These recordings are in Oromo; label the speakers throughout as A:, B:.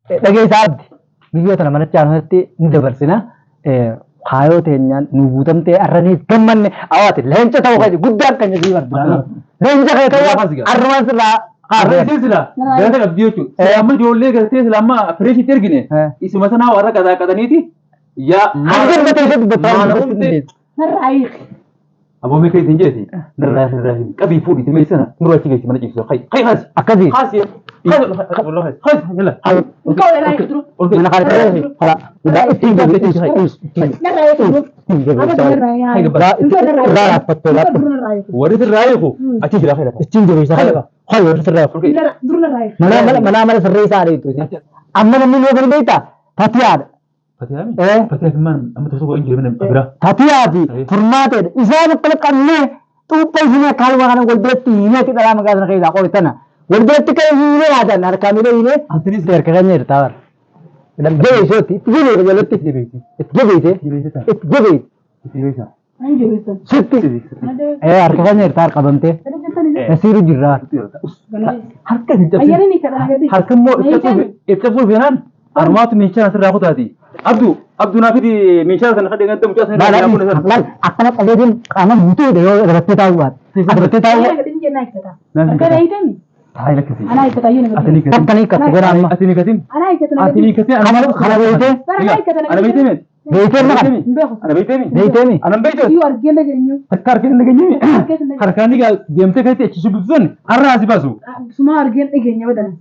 A: Dhagee isaatti biyyoota nama natti aanutti ni dabarsina. Kaayoo teenyaan nu guutamtee arranii gammanne awaati leenca ta'uu qabu guddaan kan jedhii barbaada. Leenca kee ta'uu arrumaan sirraa
B: Arreen sila gata qabdi jechuudha. Amma ijoollee gartee sila amma fireeshitti ergine isuma sanaa warra qaxaqataniiti yaa
A: hanga batee dubbataa
C: Narraayik.
B: Aboo meeqa isin jeeti? Narraa qabii fuudhiti mee sana nurra achi geessi mana ciibsuu. Hay haasi.
A: akkasii.
B: Haasi. Haasi. Yalla.
C: Kau narraayik dulu.
A: Mana kana ta'e fara udah ittiin
C: Narraayik dulu. Apa tuh narraayik?
A: Raa fatto la.
C: Dulu narraayik.
B: Warri sirraayeeku achi jira fayyada.
A: Ittiin jiru isa kana. Hay warra sirraa.
C: Dulu narraayik.
A: Mana sirrii isaa ariitu. Amma namni yoo kan beektaa Fatiyaadha.
B: Fatiyami? Fatiyami man amma tokko hin jiru mana bira.
A: Fatiyaati furmaateedha. Isaan akkana qabnee xuupha isinii akkaaluma kana walbiratti himeeti dhalaa magaalaa keessaa qoritana. Walbiratti kan himee yaadan harkaa miidhee himee
B: Antinis
A: harka kan jirta bara. Jabeessooti itti jabeete jalatti itti jabeete itti jabeete
C: Anjir itu.
A: sitti harka kan jirta harka bamtee nasiiru jirra.
B: harka hin
C: Ayah
B: jabsin.
C: ini kata lagi.
B: Harka immoo ibsa fuufeenaan armaatu meeshaa asirraa kutaati. Abduu naaf idi meeshaa kana kadhee ganta mucaa sana
A: akkana qabeetiin qaama guutuudha yoo irratti taa'uudhaan. Irratti taa'uu
C: Ayah kata ini naik kata. Kata itu ni.
B: taa'ee lakkisi.
C: Anak kata ini.
B: Atini katin.
A: akkanii qabu gara amma.
B: Atini katin.
C: Anak kata
B: Atini
C: lagi.
B: katin.
A: Kana beekte
B: Ana beekte mee?
A: beekte maqa
B: Ana beekte mee?
A: beekte mi
B: Ana beekte.
C: You are gonna get you.
B: Takka harka hin nageenye. Harkaan ni deemtee keessatti achi shubbisan har'a asi baasu.
C: Semua are gonna get you betul.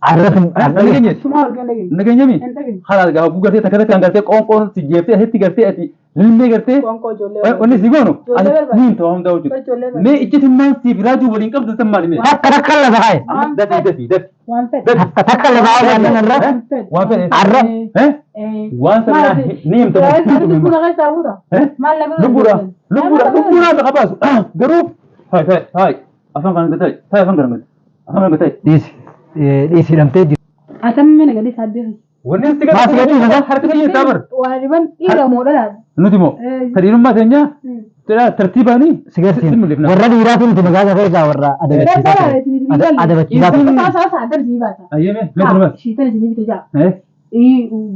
A: arrafin
B: Nageenye.
C: Semua are gonna get you.
B: Nageenye mi?
C: Entah kan?
B: Haala gaa guu gartee takka kan gartee qoonqoon si jeeftee hetti gartee ati lilmee gartee
C: Kau jolle.
B: wanni si goono
C: Jolle barbaada.
B: niin ta'uu hunda hojjetu. Mee ijjitimmaan siif raajuu waliin qabdu san maali mee?
A: takka takka lafa kaaye
B: Dafi.
C: One pet.
A: takka lafa kaaye kan irra
C: One pet.
B: Waan fedhe.
A: arra
B: Waan sana ni himta.
C: Itu nak saya tahu dah. Mal lagi.
B: Lubbuudhaan lafa baasu. Garuu hayi afaan kan gatai afaan kan gatai.
A: dhiisi hidhamtee jiru.
C: Atam mana gadi sadde.
B: Wanni itti
A: Maas gadhiisa isaa?
B: harka kiyya taabar.
C: Waliban ira modal.
B: Nuti moo sadiirummaa keenya tartiibaanii
A: Sigartiin warra dhiiraatiin nuti magaalaa keessaa warra adabachiisaa ture.
C: Sasa ada di bawah.
B: Hayyee mee numas.
C: Shiitan sini bita jaa.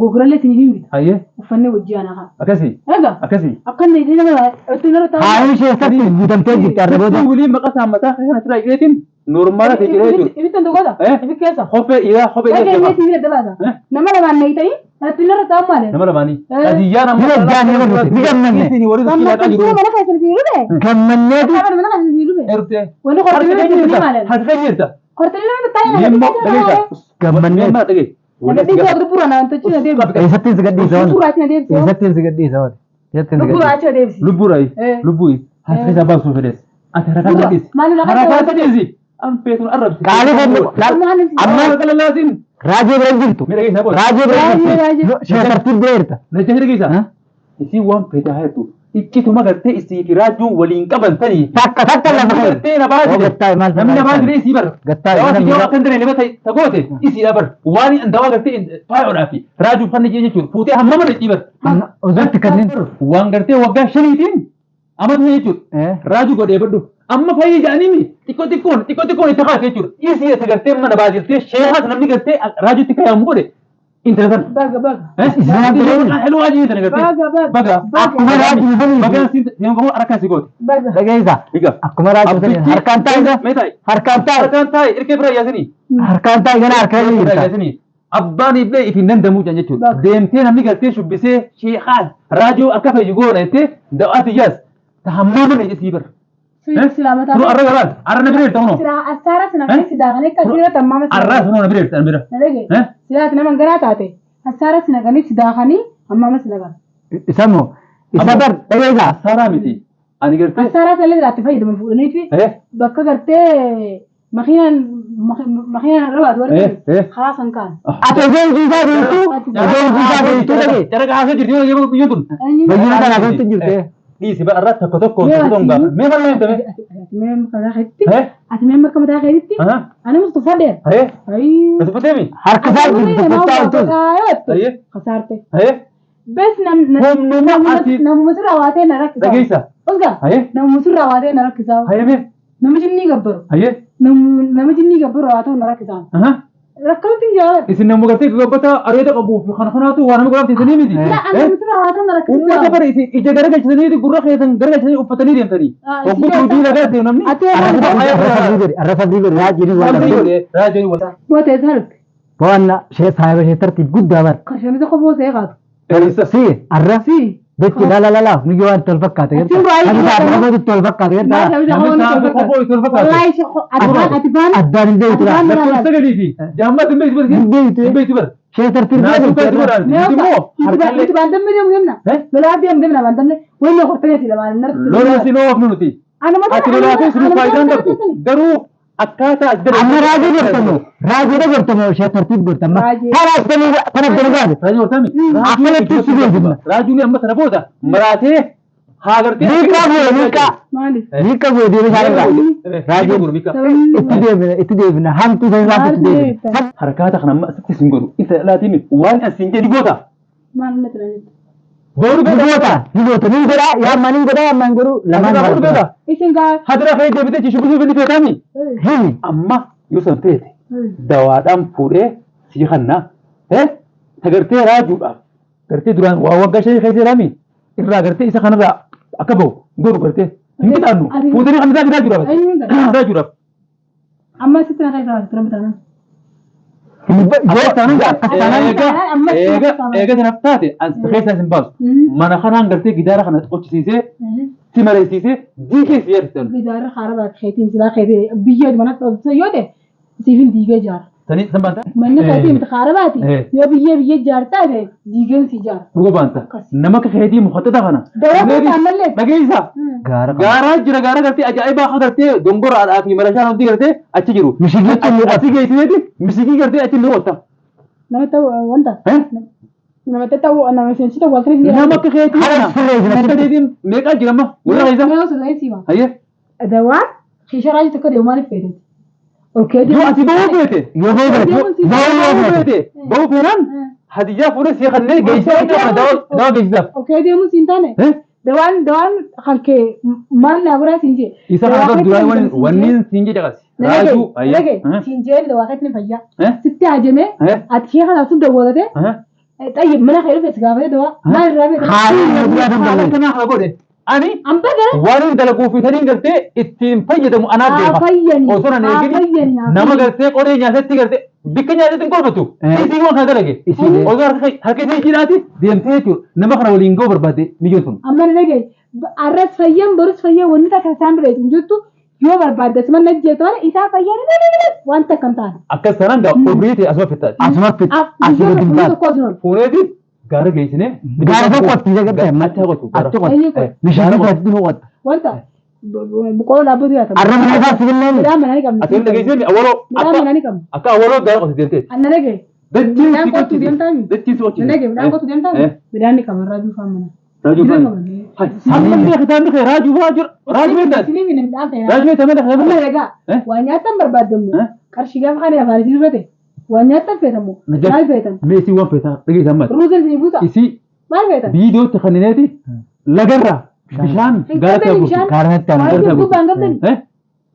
C: Gogoraalee sini bita.
B: Hayyee
C: Uffanne wajji ana haa.
B: akkasii
C: Egaa
B: akkasii.
C: akkan ni nama itti nara taa'u.
A: Haayuu ishee keessatti guutamtee jirti arra booda.
B: Wulii maqaa saammataa kana asirraa eegatiin normaala ta'e jedhee jiru.
C: Ibitan tokkodha. Ibi keessa.
B: Kophee dhiiraa kophee
C: Egaa
B: dhiiraa
C: inni sini bita baasa. Nama lamaan na ta'ii itti nara taa'u malee.
B: nama lamaanii. Adiyyaan amma
A: Ni gaggaanii warri ni gammanne.
B: Isin warri
C: Amma
B: siidhaa
C: itti
B: jiru.
C: mana keessa jiru be.
A: Gammanneetu
C: Amma mana keessa jiru be.
B: Ertee.
C: Wani kortee jiru malee.
B: Harka jirta.
C: Kortee nama taa'ee
B: Yemmoo dhageessa.
A: gammanneetu.
B: Yemmaa dhagee.
C: Nanti dia berburu nanti cina dia.
A: Eessattiin si gadhiisa wani.
C: Berburu aja dia.
A: Eessattiin si gadhiisa wani. Eessattiin si
C: Berburu
A: gadhiisa.
C: aja dia.
B: Lubbuudhaayi.
C: Eh.
B: Lubbuuyi. Harka isaa baasuu fedhes. Ati harka
C: Lubbuudha.
B: gadhiisi.
C: Maali lafa
B: Harka
C: ta'u?
B: gadhiisi. An feetun arrabsi.
A: Qaalii kennu.
B: Amma harka lallaatiin.
A: Raajii bira jirtu.
B: Mee dhageessaa booda.
A: Raajii bira
C: Raajii.
A: jirtu. Sheekartiin bira jirta.
B: Nacha dhageessaa. Isii waan feetaa hayatu. Iccituma gartee isii fi raajuun waliin qaban tanii.
A: Takka takka lafa kaaye.
B: Gartee na baasite.
A: Gattaa maal
B: Namni na baasite isii bar.
A: Gattaa
B: Dawaa
A: namni
B: yoo akkan daree nama tagoote isii dha bar. Waan dawaa gartee faayoodhaa fi raajuu fanni jee jechuudha. Fuutee hammama dhaqii bar.
A: Osatti kanneen.
B: Waan gartee waggaa shaniitiin amata jechuudha. Raajuu godhee badhu. Amma fayyii jedhanii xiqqoo xiqqoon itti kaase jechuudha. Isii itti gartee mana baasirtee sheekas namni gartee raajuutti kaayamu godhe. Intalatan.
C: Baga.
B: Heluu ajii tana gartee. Baga.
A: Akkuma raajii sanii.
B: Baga siin gamoo harkaan si goote.
C: Baga.
A: Dhageessa.
B: Egaa.
A: Akkuma raajii sanii. Harkaan taa'e.
B: Meetai.
A: Harkaan taa'e.
B: Harkaan taa'e irkee bira yaasanii.
A: Harkaan taa'e gana harkaan
B: Bira
A: jirta.
B: yaasanii. Abbaan iblee ifin dandamuu jan jechuudha.
C: Baga.
B: Deemtee namni gartee shubbisee sheekaan raajoo akka fayyadu goona jettee da'aati yaas. Tahammaa mana ijji bira.
C: Selamat
B: Sunu arra galaan arra na bireerta hunoo.
C: Sira asara sina kasi dagan ekka sira tamama.
B: Arra sunoo na bireerta an bira.
C: Nalege. Sira nama gara taate. Asara sina gani sidagani amma mas dagan.
A: Isa moo. Isa bar dhageessa.
B: Saraa miti. Ani gartee.
C: Asara sala irratti fayyadamu fuudhanii fi bakka gartee makiinaan rabaatu warri haasan kaan.
A: Ati adeemsisaa beektu. Adeemsisaa beektu dhagee.
B: Jara kaasee jirti yoo biyya tun.
A: Bayyina kana keessatti jirte.
B: Dhiisi bara irratti tokko tokkoon gaafa. Mee bal'aa hin ta'e.
C: Ati member kamata kayiti? Ani mustu fadel. Ay.
B: Betul betul mi?
A: Harka isaa jirtu kuttaa utus.
B: Aye.
C: Kasarte.
B: Aye.
C: Bes namu musu rawate narak kisa.
B: Dhageessa.
C: Osga.
B: Aye.
C: Namu musu rawate narak kisa.
B: Aye mee.
C: Namu jinni gabbaru.
B: Aye.
C: Namu jinni gabbaru rawate narak kisa. ركبت جار
B: isin nama gartee gabbata areeda qabuuf kana kanaatu waan nama garaabsiisanii miti.
C: لا أنا مثل هذا أنا ركبت
B: Ummata bara ija garagalchanii gurra keessan garagalchanii uffatanii deemtanii. Hogguu tuutii lagaa ta'e namni.
A: arra sabrii godhe raajini
B: Sabrii
A: wal
B: godhee raajanii wal.
C: بوت يزهرك
A: boonna shee saahiba shee tartiib guddaa bar
C: خشمي تخبو سيغات
A: si arra bechi la nuyyo waan tol fakkaate
C: Atiin baay'ee
A: garta
C: jaalladha.
A: amma tol fakkaate garta
B: Namni isaa qophoo itti ol fakkaate.
C: والله شيخ أتبان
A: addaan hin beektu dha
B: Lakkoofsa sagalii fi jaammaa hin beektu
A: hin beektu
B: beektu bara.
A: shee tartiib
B: Naasuu keessi godhaan. Immoo harkallee
C: أتبان دم دم دمنا بلا دم دمنا بان دمنا وين يخرطني تلا ما نرد
B: lola sinoo of nuti.
C: أنا ما
B: Ati lolaa fi sinuu faayidaan qabdu. Garuu akkaataa as
A: amma raajii gortamu raajii gortamu shee tartiib gortamu
C: Raajii.
A: kana akkanii gaade
B: Raajii hortami.
A: akkanatti si beekuma
B: Raajuun amma sana booda maraatee haa gartee.
A: miiqaa bu'e
C: مالي
A: miiqaa bu'e deemee isaa
B: Raajii
A: itti deebina hamtu isaa itti deebina
B: harkaata kana amma asitti sin godhu isa laatiin waan asin jedhi goota.
C: ما نترى
B: Boru
A: ni goota ni godha yaa manin godha yaa man godhu lamaan
B: Boru beeda.
C: إيشين قال
B: Hadira fayyee deebitee cishibusuu bini feetami.
A: himi
B: Amma yoo san feete dawaadhaan fuudhee sii kannaa. Tagartee raajuudhaaf gartee duraan waa waggaa shanii keessa jedhami irraa gartee isa kanarraa akka bahu godhu gartee hin bitaannu fuudhanii kan isaa raajuudhaaf. Raajuudhaaf.
C: أما ستنا خايفة ترى مثلا
B: Eega sanaaf taate as keessa isin baasu mana kanaan gartee gidaara kana qochisiisee si mareessisee diikee si yaadatan.
C: بدار خربت خيتين سلا خيتي بيجي من سيوده سيفين ديجي جار
B: Sanii san baanta?
C: من خيتي متخرباتي يا بيجي جار تاده ديجن سيجار
B: Dhuga baanta. Nama ka keetii mukattata kana.
C: دورة تعمل
B: Dhageessa.
A: gaara
B: Gaaraa jira gaaraa gartee ajaa'ibaa akka gartee dongoraadhaa fi marashaa namtii gartee achi jiru.
A: Mishigii
B: Achi geessiseeti misigii gartee achi ni ootta.
C: nama tahu wanta nama tahu nama sensi tahu wakil dia
B: Nama akka keetii kana. Akka keetiin meeqaa jira amma? Warra keessa.
C: nama sudah sih mah
B: Hayyee.
C: adawat kisah aja tekad yang mana fedet oke
B: Yoo ati bahuu beete.
A: yoo beekatu
B: Bahuu beete. Bahuu feenaan hadiyyaa fuudhee si kanneen geessee dawa geessisaaf.
C: oke dia mesti intane dawan halke mana abra sinje
B: Isa kana duraan wanni siin jedhe qasi. Raajuu
C: lagi sinje da wakati ni fayya
B: Eh?
C: sitti ajame ati kana su dawalate طيب من خير في سقافه دوا ما الرابع
B: Haala kanaa haa godhe. Ani
C: ام بدر
B: waan hin dalaguu fi taniin gartee ittiin fayyadamu anaaf beeka.
C: فيني
B: Osoo nan eegin nama gartee qoree nyaatatti gartee bikka nyaatatti hin qorfatu. Isii waan kana dalage. Osoo harka ishee jiraati deemtee jechuudha. Nama kana waliin ga'uu barbaadde biyyoon sun.
C: اما نجي arras fayyan borus fayyan wanni takka isaan bira hin jirtu yoo barbaadde sima najjeetu wala isaa fayyan wanta kan ta'an
B: Akkas tanaan gaa obriiti asuma fittaati.
A: asumatti asii gadi hin baatu
B: Fuuneeti gaara geessinee.
A: gaara tokkotti jagatte
B: Achi haqatu.
A: achi qotti bishaan isaatti nu qotta
C: wanta boqoloo dhaabbatu yaata
A: arra mana isaa sibiilleen
C: midhaan mana ni qabna
B: Asiin dhageessee awwaloo
C: midhaan mana ni qabna
B: akka awwaloo gaara qotti deemtee.
C: anna nage
B: Dachiin
C: midhaan
B: si
C: qotu
B: qochisi.
C: deemtaami
B: Dachiin si qochisi.
C: nage midhaan qotu deemtaami midhaan ni qabna raajuu faan mana
B: Raajuu
C: Midhaan
B: faan.
C: qabna
B: Amma illee kitaabni kee raajuu faa jira. Raajuu beektaa?
C: Sini minum midhaan ta'e
B: Raajuu beektaa malee
C: amma
B: kitaabni.
C: egaa waa nyaatan barbaaddamu
B: Eh?
C: qarshii gaafa kana afaan isin rufate waa nyaatan feetamu maal feetan
B: Meesii waan feetaa dhageessaa maal?
C: ruusan isin buusa
B: Isii
C: maal feetan
B: viidiyootti kannineeti lagarraa bishaan gaara ta'e gurguru.
A: gaarratti
C: Waan
A: ana
C: jiru gubbaan qabdani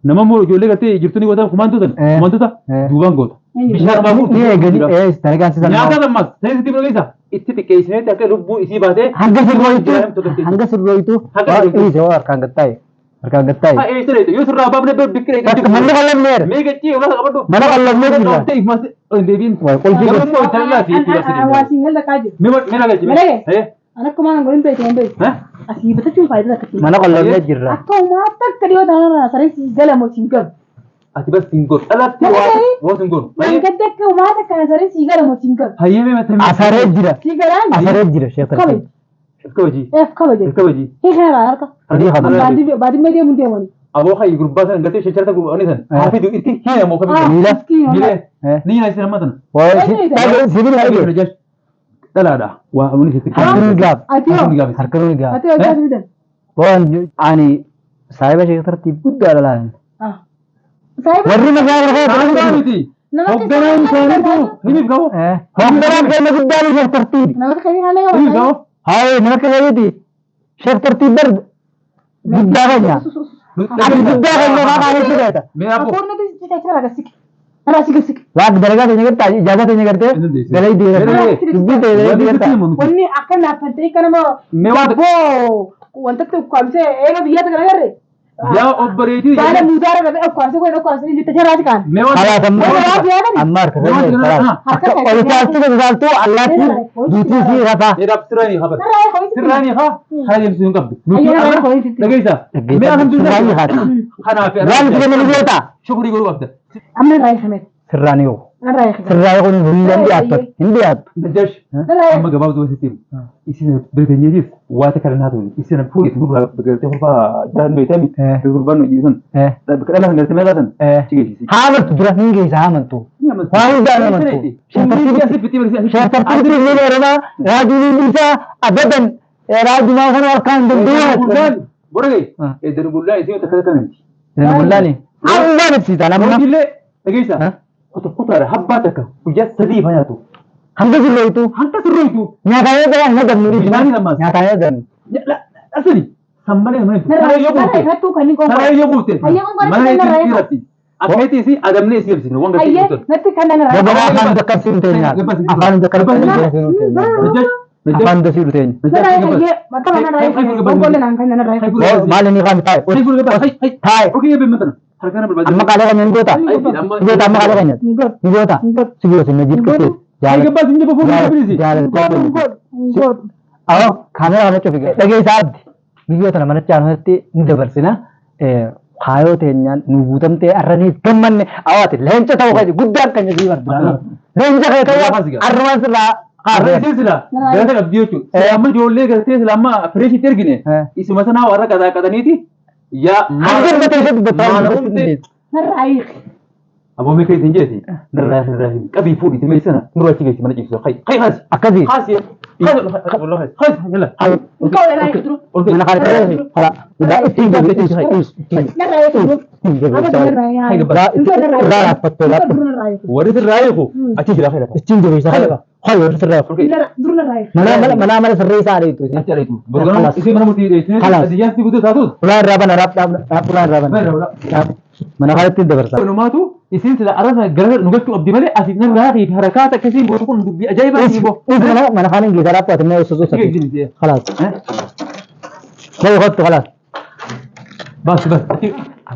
B: Nama immoo ijoollee gartee jirtuni gootan kumaantuutan kumaantuuta duubaan goota. Bishaan qabaa
A: ni eegani targaansisan
B: Nyaata gammas ta'ee sitti dhageessa itti xiqqeessineeti akka lubbuu isii baatee.
A: hanga sirrooytu dhiise oo harkaan gattaa'e
B: Haa eessa yoo sirraa baafne bikkee
A: bakka manni qallamneera
B: mee gaccii ulaa qabadhu.
A: mana qallamnee jirra
B: Deebiin.
A: qolchii
B: Garuu immoo itti ilaa fi
C: hawaasiin galda kaaju
B: Mina gachi.
C: Malee? ana kuma nan godhin beekte hin beekte asii bitachuun faayidaa akkasii
A: mana qallamnee jirra
C: akka uumaatti akka dhiyoo taanarraa saree galamoo siin galu
B: Ati bas hin goonu. Dhalatti waa hin goonu.
C: nan gadda akka uumaatti akkana saree sii galamoo siin galu
B: Hayyee matamii.
A: asaree jira
C: sii galaan
A: asaree jira sheekar
C: kabaj
B: Akka hojii.
C: kabaj
B: Akka hojii.
C: hiikaa harka
A: adii kana
C: baadimmee deemuun deemani
B: Aboo hayyi gurbaa sana gatee shacharta gurbanii sana. Hafidu itti hiina moo kamii.
A: Miila.
B: Miilee. Ni nyaata isin amma sana.
A: sibiila hidhe
B: Dhalaadha. Waa amni sitti.
A: harkanu gaaf
C: atiyoo
A: harkanu gaaf
C: atiyoo jaa fidan
A: waan ani saahiba sheekartiif guddaa dhalaan
C: saayiba
A: warri magaalaa
B: Dhalaadhaa
A: kana
B: miti.
C: nama
B: Hoogganaan isaaniitu himiif qabu.
A: hoogganaan keenya guddaa sheekartiif
C: nama kanii haala
B: Himiif
C: yoo
B: qabu.
A: haye nama keenyati sheekartiif bar guddaa keenya ati guddaa keenya maqaan itti beekta
B: Mee abbo.
C: akoon nuti cicachaa agarsiisa Rasi gesik.
A: Waan dalagaa teenya gartaa ijaaza teenya gartee galii deegartee dubbii ta'e deegartaa.
C: Wanni akka naaffattee kana moo boo wanta tokkomse eega biyya kana garre.
B: Yaa obboleetii.
C: Baala muzaara dhabe akkwaase kun akkwaase inni tajaajila raati kan.
A: Kalaat amma harka olkaaltuu allaatti duutii fi rafaa.
B: Sirraanii hafa. Sirraanii haa haala sun qabdu. Dhageessa. Mee alhamdulillah. Kanaaf.
A: Waan itti kennu beektaa.
B: Shukrii godhuu qabda.
C: Amma raayii sameet.
A: Sirraan yoo.
C: Raayii sameet.
A: Sirraa kun hin dhiyaatu.
B: Dajash. Amma gabaabduu wasitti isin birteenyeetiif waata kana naatu isin fuudhee gurra biqiltee kolfaa jiraan beekami gurraan hojii sun dhala kan galtee meeqaatan cigeessisi.
A: Haamantu dura hin geessa haamantu. Waan hundaan haamantu. Sheekkartii ni dheeranaa raajuun isaa abadan raajumaa kana harkaan dandeenyaa.
B: Borogee eedan gullaa isin takka kanatti.
A: Gullaani. Hambaan ibsiisa namna.
B: Hojiilee dhageessa. Kutaadha habbaa takka guyyaa sadii fayyadu.
A: Hanga sirreetu.
B: Hanga sirreetu.
A: Nyaataa yoo hin gadnu.
B: Bishaanii lammaas.
A: Nyaataa yoo gadnu.
B: Asali sammalee mana itti. Saree yoo guute. Saree yoo guute. Mana itti irratti. Akkamitti isi adamnee isi ibsine waan gadi
C: Ayyee natti kan dana raayii.
A: Gabaa afaan bakka siin teenya. Afaan bakka siin teenya. Afaan da siin teenya.
C: Ayyee bakka mana raayii. Boqqolle naan kan dana raayii.
A: Maal inni qaam taa'e. Taa'e.
B: Okey beematan. Harkaan barbaadu.
A: Amma qaala kan goota. Goota amma qaala kan. Goota. Sibiila sinna jikkate.
B: Gabbaa sin jibba fuudhuu qabdi.
A: Jaalala. Awwa kaameraa kana cufi dhageessaa abdi. Biyyoota nama natti aanutti ni dabarsina. Kaayoo teenyaan nu guutamtee arraniif gammanne awaati leenca ta'uu qabu guddaan kan jedhii barbaada. Leenca kee ta'uu arrumaan sirraa
B: Arreen sila gata qabdi jechuudha. Amma ijoollee gartee sila amma fireeshitti ergine isuma sanaa warra qadaaqataniiti yaa
A: hanga irra teessee dubbataa
C: Raayii.
B: Aboomee keessa hin jeeti. Narraa qabii fuudhite mee sana nurra achi geessi mana ciibsuu. Hay haasi.
A: akkasii.
B: Haasi. Haasi. Yalla.
C: Kau raayii duru.
A: Mana kana ta'e hala udah ittiin gabbate ittiin.
C: Raayii duru.
A: Irraa raaffattee laata.
B: Warri sirraa eegu achi jira fayyada.
A: Ittiin jabeessa hala. Hay warri sirraa eegu.
C: Duru raayii.
A: Mana sirree isaa adeemtu.
B: Achi adeemtu. Borgaan isii mana murtii deessine adiyyaan si guutuu taatu.
A: Ulaan irraa bana raaf ulaan irraa bana. Mana kana ittiin dabarsa.
B: Numaatu isin sila arasa gara nugachuu abdi malee asii narraa fi harakaata akkasiin booda kun dubbii ajaa'ibaa ni boo.
A: Mana kana ingilisa raaffaate mee osoo sosoo. خلاص. Bayu kottu خلاص.
B: Bas.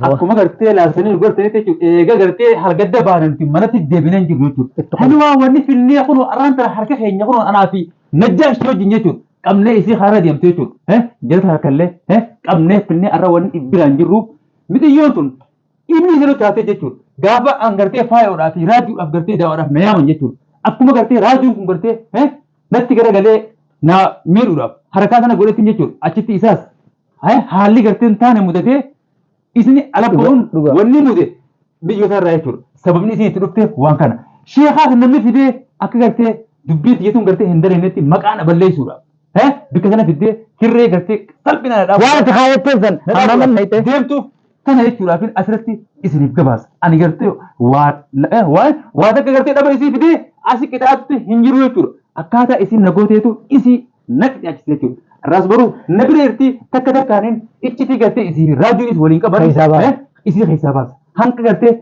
B: Akkuma gartee laasanii gartee jechuudha. Eega gartee hargadda baananti manatti deebineen jiru jechuudha. Hani waa wanni filnee kun arranta harka keenya kun anaa fi najjaa ishee wajjin jechuudha. Qabnee isii haara deemte jechuudha. Jalata harkallee qabnee filnee arra wanni biraan jirru mitiyyoon tun inni isirra taatee jechuudha. Gaafa an gartee faayoodhaa fi raadiyuudhaaf gartee daawwadhaaf na yaaman jechuudha. Akkuma gartee raadiyoon kun gartee natti garagalee na miidhuudhaaf harakaa sana godhetti jechuudha. Achitti isaas haalli gartee hin taane mudatee isni ala bo'uun wanni mude biyyoota irraa jechuudha. Sababni isin itti dhufteef waan kana. Sheekaas namni fidee akka gartee dubbii xiyyeetuun gartee hin dareenetti maqaan balleessuudha. Bikka sana fiddee hirree gartee salphina dhaabuu.
A: Waan itti kaayattee san hamaman nayte.
B: Deemtuuf kana jechuudhaaf asirratti isiniif gabaasa. Ani gartee waa takka gartee dhaba isii fidee asii qixaatti hin jiru jechuudha. Akkaataa isin nagooteetu isii naqxi achisi jechuudha. Arraas baruu na bireerti takka takkaaniin iccitii gartee isii raadiyoonis waliin qaban isii keessaa baasa. Hanqa gartee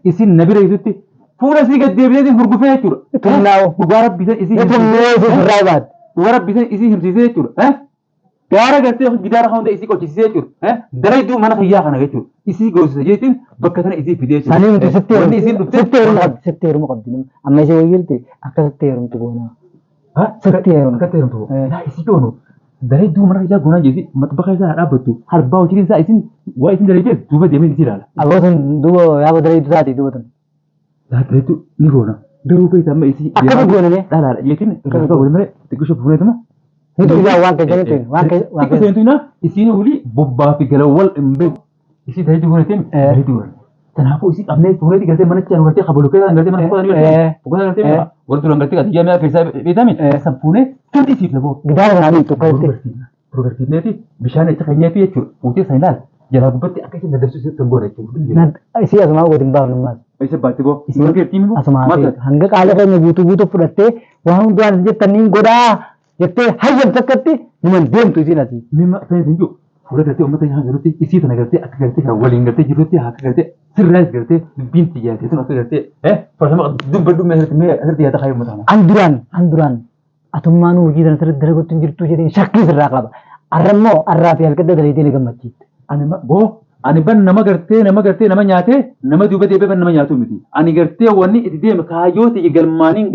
B: isin na bireertutti fuula isii gad deebiseetiin hurgufee jechuudha. Dhugaa rabbisan isii himsiisee dhugaa rabbisan isii himsiisee jechuudha. Gaara gartee gidaara hunda isii qochisiisee jechuudha. Dareedduu mana fayyaa kana jechuudha. Isii goosisa jechuun bakka sana isii fidee jechuudha.
A: Sanii nuti sitti heeruma qabdi. Amma isii wayyeelti akka sitti heerumtu goona. Sitti heeruma.
B: Akka heerumtu. Isii goonu. Dareedduu mana fayyaa goonaa jeesi bakka isaa dhaabbattu harbaa hojiin isaa isin waa isin dareejee duuba deemee isii ilaala.
A: Abootan duuba yaaba dareeddu taati duubatan.
B: Dareeddu ni goona. Garuu beekta amma isii.
A: Akkami gooname.
B: Dhaalaadha jechuun irraa goone malee xiqqoo fuuneetuma.
A: Nuti ijaa waan keessanitti
B: xiqqoo seentuuna isiin olii bobbaa fi galawwal hin beeku. Isii dareeddu gooneteen dareeddu goone. Kanaafuu isii qabnee fuuneeti gartee mana caan gartee kabaluu keessaa gartee mana kofaa ni gartee warri duraan gartee qatiyyaa mi'a keessaa beekame san fuunee kan isiif laboo.
A: Gidaara kanaan tokko
B: Rogartiineeti bishaan itti keenyeefi jechuudha. Fuutee san ilaal jalaa gubbatti akka isin daddabsu isitti hin goone jechuudha.
A: Isii asumaa godhin baafnu maal.
B: Isa baatti boo.
A: Asumaa hanga qaala keenya guutuu fudhattee waan hundaan jettaniin godhaa jettee hayyam takkatti numan deemtu isiin asii.
B: Mimma seensi hin jiru. fuula gartee uummata nyaata jirutti isii tana gartee akka gartee kan waliin gartee jirutti akka gartee sirraas gartee dubbiin xiyyaatee sun akka gartee farsama dubbadhu mee asirratti yaada kaayuu mataa.
A: An duraan atummaan hojii sana sirriitti dalaguutti hin jirtu jedhee shakkii sirraa qaba. Arrammoo arraa fi halkan dalagatee ni gammachiifte.
B: Ani ban nama gartee nama nyaatee nama duuba deebee ban nama nyaatu miti. Ani gartee wanni itti deeme kaayyooti galmaaniin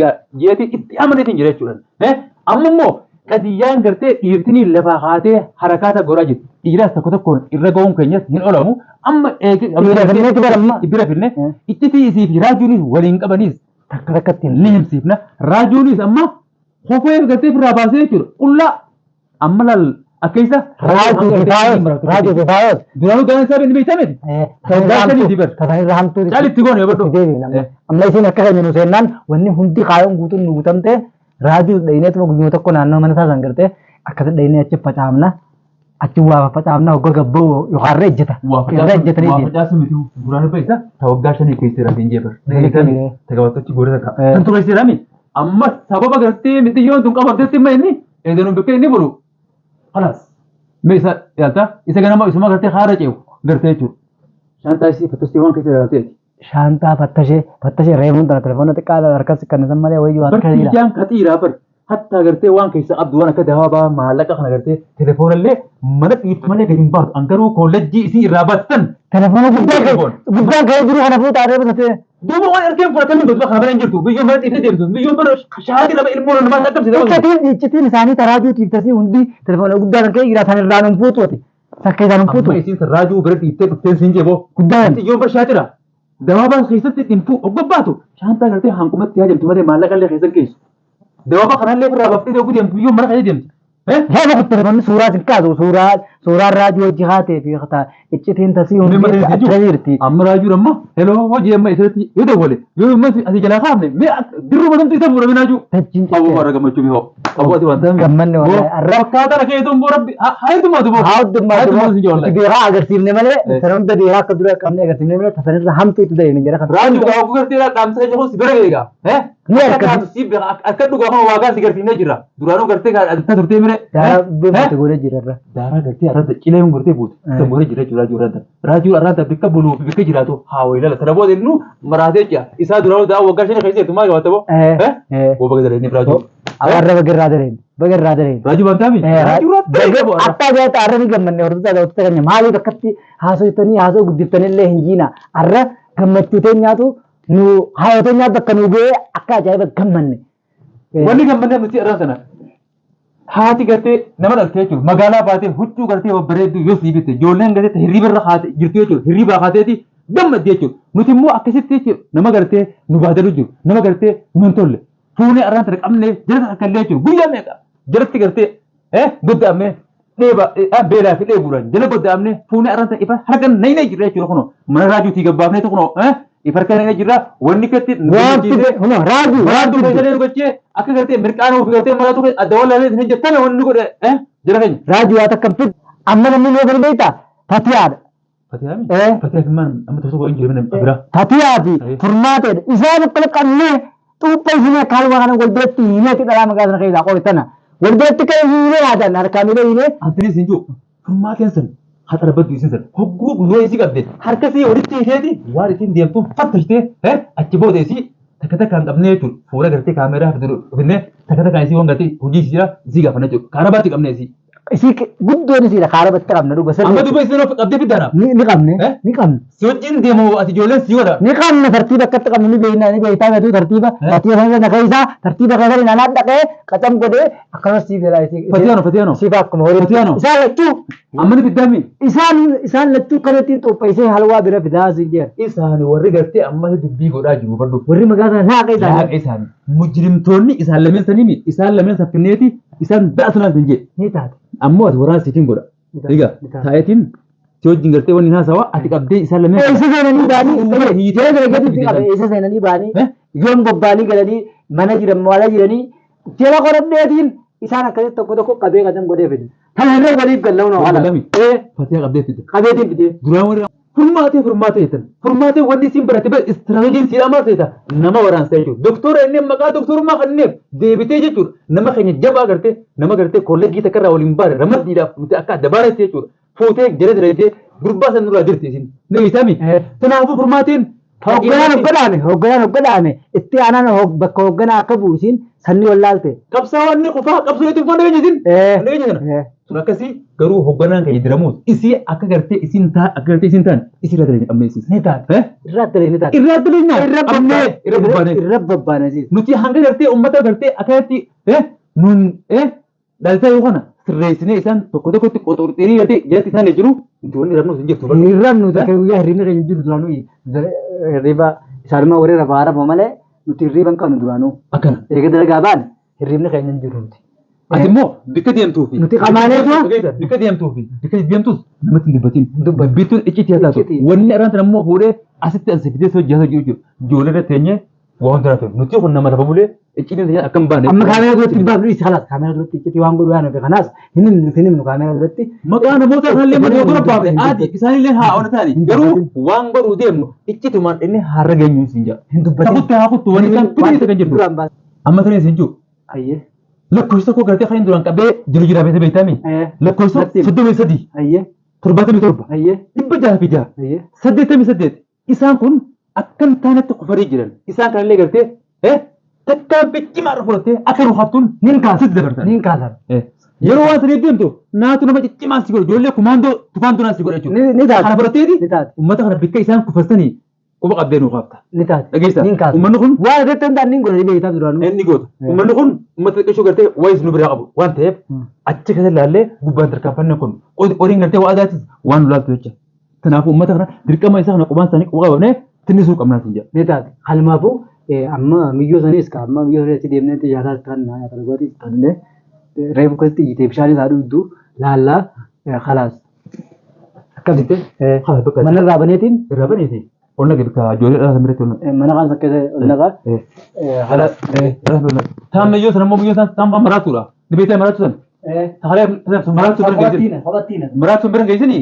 B: jeeti itti amaneetiin jira jechuudha. Amma immoo qadiyyaan gartee dhiirtinii lafaa kaatee harakaata godhaa jirti. Dhiiraas tokko tokkoon irra ga'uun keenyas hin olamu. Amma bira finne iccitii isii fi raajuunis waliin qabaniis takka takkatti ni himsiifna. Raajuunis amma hofee gartee firraa baasee jechuudha. Qullaa amma laal akkeessa
A: Raajuu Kifaayot.
B: Duraanuu gahaan isaa inni beekame.
A: Tajaajila hamtuuti.
B: Caalitti goone yoo
A: amma isin akka keenya nu seennaan wanni hundi kaayoon guutuun nu guutamte raajuu dhayineetuma guyyuma tokko naannoo mana isaa san gartee akkasii dhayinee achi facaafna achi waa facaafna hogga gabboo yookaan irra ejjeta. Irra ejjetanii
B: deemu. Waa facaasu miti duraan beekta waggaa shanii keessa irra hin jeefar. Tagabattochi goorota qaba. Kan ture seerami amma sababa gartee mixiyyoon tun qabamtetti himma inni eedanuun beekee inni bulu. Halas meeshaa yaalta isa ganama isuma gartee haara ceewu gartee jechuudha. Shaantaa isii fattashee waan keessa ilaalteeti.
A: Shaantaa fattashee reefuun tana telefoona xiqqaa harkas kan isaan malee wayyuu akka
B: tajaajila. Barsiisaan katiiraa bar hatta gartee waan keessa qabdu waan akka daawaa maallaqa kana gartee telefoonallee mana dhiiftu malee gadi hin baatu angaruu koolleejjii isii irraa baastan.
A: Telefoona guddaan ka'ee jiru kana fuutaa adeemsatee.
B: Duuba waan ergeen fudhatanii bakka kana bira hin jirtu biyyoon mana dhiiftee deemtu biyyoon mana shaakii nama ilmoo namaa dhaqqabsiisa.
A: Iccitiin isaanii taraajuu tiiftasii hundi telefoona guddaan ka'ee jiraatan irraa nun fuutuuti. Sakka isaan nun fuutu.
B: Amma isiin taraajuu bira dhiiftee dhuftee siin jeboo.
A: Guddaan.
B: Xiyyoon bar shaatira. Dawaabaan keessatti dhimfuu oggobbaatu. Shaantaa gartee hanqumatti yaa jirtu malee maallaqa illee keessan keessu. Dawaaba kanallee irraa baftee deemuu deemtu biyyoon mana kana deemti.
A: Hema telefoonni suuraa sin kaasu suuraa raajuu hojii haatee fi iccitiin tasii hundi acha jirti.
B: Amma raajuu amma heloo hojii amma isatti yoo dawwale yoo immoo asii jalaa kaafne mee dirruu matamtu isa fuudhame naajuu. Qabuu warra gammachuu mihoo. Qabuu ati wanta.
A: Gammanne wanta.
B: Fakkaata rakee tumboo rabbi haayitumaatu boo.
A: Haayitumaatu beekaa agarsiifne malee sana hunda beekaa akka dura qabne agarsiifne malee tasanirra hamtu itti ta'e jira kan.
B: Raajuu gaafuu garteera dhaamsa jechuun si bira beekaa. Ni akka dhugaa kana waagaa si garsiifnee jira. Duraanuu gartee kan turtee mire.
A: Beekte godhee jirarra.
B: Daaraa gartee arranta cilee hin gortee buutu. Isa godhee jira jechuudha raajuu arranta. Raajuu arranta bikka buluu fi bikka jiraatu haawaa ilala. Sana booda inni maraatee jira. Isaa duraanuu daa waggaa shanii keessa jirtu maal gabaata boo? Boo baga dareen raajuu.
A: Agarra bagarraa dareen. Bagarraa dareen.
B: Raajuu bantaami.
A: Akka jaata arra ni gammanne hordofaa gahutti kanya maaliif akkatti haasoftanii haasoo guddiftanii hin jiina arra gammachuutee nyaatu nu haayotee nyaatu akka nu ga'ee akka ajaa'iba gammanne.
B: Wanni gammanne nuti arra sana. Haati gartee nama dhaltee jechuudha. Magaalaa baatee huccuu gartee babbareedduu yoo sii bitte ijoolleen gartee hirriba irra haate jirtu jechuudha. Hirriba haateeti gammaddi jechuudha. Nuti immoo akkasitti jechuudha. Nama gartee nu baadalu jiru. Nama gartee nu hin tolle. Fuunee arraan tana qabnee jalatti akka illee jechuudha. Guyyaa meeqa jalatti gartee goddaamnee dheeba beelaa fi dheebuudhaan jala goddaamnee fuunee arraan tana ifa harkaan naynee jirra jechuudha kunoo. Mana raajuutii gabbaafnee kunoo ifarkaan naynee jirra wanni ketti raajuu fayyadee dhugachee akka gartee mirqaanuu fi gartee maraatu adda walaalee hin jettame wanni godhe jala keenya.
A: Raajuu yaa takka fit amma namni yoo gadi beektaa Fatiyaadha.
B: Fatiyaami? Fatiyaa maan amma tokko hin jiru nama bira.
A: Fatiyaa fi furmaateedha. Isaan akka qabnee xuupha isinee kaaluma kana wal biratti hiineeti dhalaa magaalaa keessaa qoritana. Wal biratti ka'ee hiinee yaadaan harkaa miila hiinee.
B: Antinis hin jiru. Furmaateen san haxara baddu isin san hogguu guyyoo isii qabde harkasii walitti hiiteeti waan ittiin deemtuun fattashtee achi booda isii takka takkaan qabnee jechuudha. Fuula gartee kaameeraa finnee takka takkaan isii waan gartee hojii isii jira isii gaafanna jechuudha. Karaa baatti qabnee isii.
A: Isii guddoon isiidha karaa baatti qabna dhuga sirrii.
B: Amma duuba isiin of qabdee fiddaadha.
A: Ni qabne. Ni qabne.
B: Si wajjin deemu ati ijoolleen si godha.
A: Ni qabne tartiiba akkatti qabne ni beeknaa ni beektaa beektuu tartiiba. Tartiiba sana naqa isaa tartiiba kana sana naannaa dhaqee qacam godhee akkasumas siif jedhaa isii.
B: Fatiyaano.
A: Siif akkuma horii.
B: Fatiyaano.
A: Isaan lachuu.
B: Amma ni fiddaami.
A: Isaan lachuu kanatti xopheessee halwaa bira fidaa si jeera.
B: Isaan warri gartee amma dubbii godhaa jiru baddu.
A: Warri magaalaa naaqa isaanii.
B: Naaqa isaanii. Mujrimtoonni isaan lameen sanii isaan lameen saffineeti isaan baasuudhaan hin jedhe.
A: Ni taate.
B: Ammoo ati waraana siifin godha. Egaa taayetiin si wajjin gartee wanni haasawa ati qabdee isaan lameen.
A: Isa seenanii baanii hiitee gadi qabe isa seenanii baanii yoom gobbaanii galanii mana jiran maala jiranii jala qoradheetiin isaan akkasitti tokko tokko qabee qacam godhee fide. Kana irra waliif gallaa'uun haala.
B: Fatiyaa qabdee fide.
A: Qabeetiin fide.
B: Duraan warri furmaatee jettan. Furmaatee wanni isin barate bara istiraateejiin siidhaa maal ta'edha? Nama waraansa jechuudha. Doktora inni maqaa doktorummaa kanneef deebitee jechuudha. Nama keenya jabaa gartee nama gartee kolleejjii takka irraa waliin baare ramaddiidhaaf nuti akka adda baaretti jechuudha. fuutee jala direetee gurbaa san duraa jirti isin. Ni isaami. Kanaafuu furmaatiin
A: Hoogganaan hogganaame itti aanaan bakka hoogganaa akka buusin sanni wallaalte.
B: qabsaawwan ni qofaa qabsootti uffanna eenyu isin. Eenyu sana. Sun akkasii garuu hoogganaan kan jedhamuus isii akka gartee isin ta'an isii irraa dalanii qabneessiis.
A: Ni taate. Irraa dalanii ni taate.
B: Irraa dalanii
A: irra babbaanee.
B: Nuti hanga gartee uummata gartee akkatti nun dhaltaa yoo kana sirreessinee isaan tokko tokkotti qoxorxeenii gartee jalatti isaan jiru nuti wanni rabnu hin jirtu.
A: Hirrabnu takka guyyaa hirribni keenya jiru duraanuu hirriba isaanuma warri rafaa rafa malee nuti hirriba hin qabnu duraanuu.
B: Akkana.
A: Eega dalagaa baane hirribni keenya hin jiru nuti.
B: Ati immoo bikka deemtuufi.
A: Nuti qamaanee
B: bikka deemtuufi. Bikka deemtus namatti hin dubbatin. Dubbittuun icciitii haa taatu. Wanni irraan sana immoo fuudhee asitti ansi fidee soo jihasa jiru jiru. Ijoollee irra teenyee waan kana ta'e nuti kun nama lafa bulee icciitiin teenyee akkam baane.
A: Amma kaameera duratti hin baafnu isa halas kaameera duratti icciitii waan godhu yaanu kanaas hin himnu kaameera duratti.
B: Maqaa namoota kanallee mataa dura baafne aadi isaanillee haa ona ta'ani. Garuu waan godhuu deemnu iccitumaan inni har'a geenyu isin jaa.
A: Hin dubbatin.
B: Takutti haa kuttu wanni isaan fidee kan jirtu. Amma kana isin jiru.
A: Ayyee.
B: Lakkoofsa koo gartee kan duraan qabee jiru jiraafete beektami. Lakkoofsa 33. 77. 606. 88. Isaan kun akkan taanatti qufanii jiran. Isaan kanallee gartee takkaan biccimaa fudhattee akka nu haftuun nin kaasitti dabartan.
A: Nin kaasan.
B: Yeroo waan sanii deemtu naatu nama ciccimaa si godhu ijoollee kumaandoo tufaantuu naa si godha jechuudha.
A: Ni taate.
B: Kana fudhatteeti
A: Ni taate.
B: uummata kana bikka isaan kufastanii quba qabdee nuuf hafta.
A: Ni taate.
B: Dhageessaa.
A: Nin kaasan.
B: Uummanni kun
A: waan irratti hundaan nin godhanii beektaa duraanuu.
B: inni goota. Uummanni kun uummata xiqqeeshoo gartee wayis nu biraa qabu waan ta'eef achi keessa ilaallee gubbaan tarkaanfannee kun qoriin gartee waa adaatis waan nu laaltu jecha. Kanaafuu uummata kana dirqama isaa kana qubaan isaanii quba qabnee tinnisuu qabnaa sin jedha.
A: Ni taate. Kalmaafuu amma miyyoo saniis ka amma miyyoo saniis deemnee xiyyaataas kan nyaata dhugaatii kanneen reefu keessatti iyyitee bishaan isaa dhugduu laallaa khalaas. Akkasitti mana irraa baneetiin.
B: Irraa baneetiin. Ol nagee bikka ijoollee dhala samiirratti ol nagee.
A: Mana kan sakkee ol nagaa.
B: Khalaas. Taan miyyoo sana immoo miyyoo sana taan maraatuudha. Ni beektee maraatu sana. Sagalee maraatu bira geessini. Maraatu bira geessini.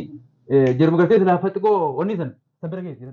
B: Jarmu gartee silaa fattiqoo wanni sana bira geessini.